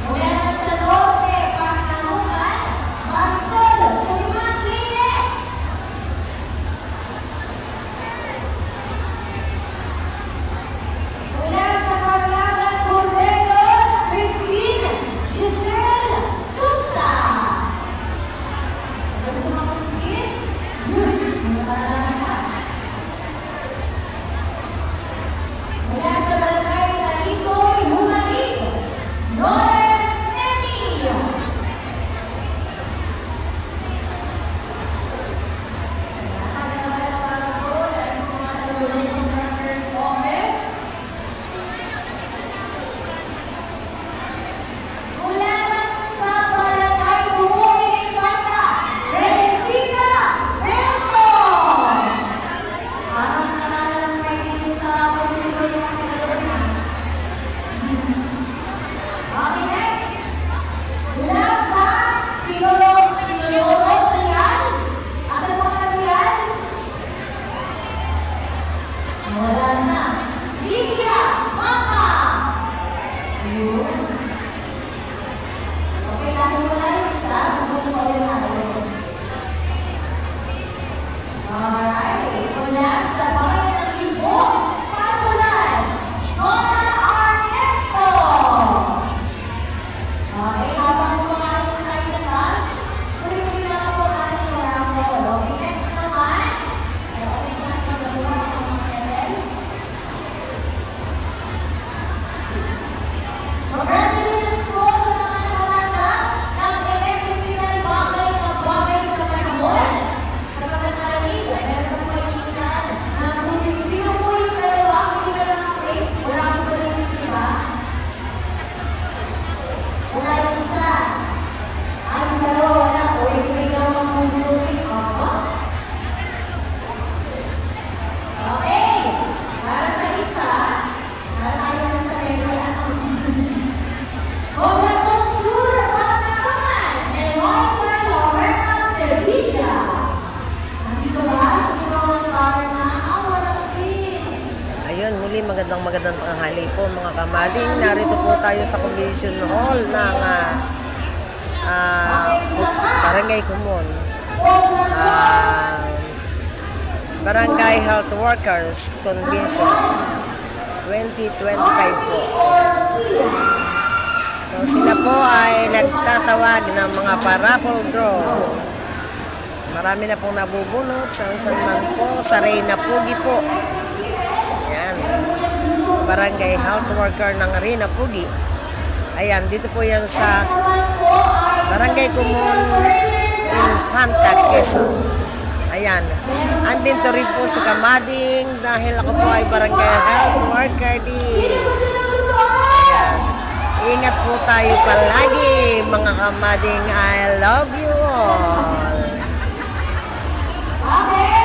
Mula naman sa Norte, Pagtanungan, Mansol, Suliman, Linis. Mula sa Carlagan, Burdeos, Christine, Giselle, Susa. Sabi sa mga Christine, yun, nakatalaman na. Mula sa Barangay Talisoy, Humalig, Lawrence Nemi. Nakakaganda po sa inyong mga taga-donation director's office. Mula naman sa Barangay Buhay Infanta, Teresita Bento. Parang nalalang may bilin sa rapor yung siguro yung mga taga-donation. Okay, next. Mula sa Kilolo Trial. Asan mga taga-Trial? Wala na. Lydia Mama. Ayun. Okay, dahil wala yung isa, mabuti pa ulit tayo. Alright. Mula sa Bayan ng Libo, Panulan, Jonah Ernesto. Okay, habang kumakain po tayo ng lunch, tuloy-tuloy lang po ang ating raffle. Okay, next naman. Ay, okay na natin sa buwan ng mga kailan. Congratulations po sa mga nakatanggap ng electrical bagay na bagay sa panahon. Sa pagkakarinig, meron po kayo ilan na tubig. Sino po yung dalawa? Kung sino lang ang face, wala po ba rin yung iba? Wala yung isa. Ay, yung dalawa wala. O, ibigay ka naman kung tubig. Okay. Para sa isa, para tayo na sa Pegay at Poblacion Sur, Pagtanungan, Eloisa Loretta Sevilla. Nandito ba? Sumigaw ng bar na, walang din. Ayun, muli magandang tanghali po mga kamaling. Narito po tayo sa Convention Hall ng Barangay Kumon. Barangay Health Workers Convention 2025 po. So sila po ay nagtatawag ng mga paraffle draw. Marami na pong nabubunot sa saan man po, sa Reyna Pugi po. Ayan. Barangay Health Worker ng Reyna Pugi. Ayan, dito po yan sa Barangay Kumon, Infanta, Quezon. Ayan. Andito rin po sa Kamading dahil ako po ay Barangay Health Worker din. Ayan. Ingat po tayo palagi mga Kamading. I love you all. Okay.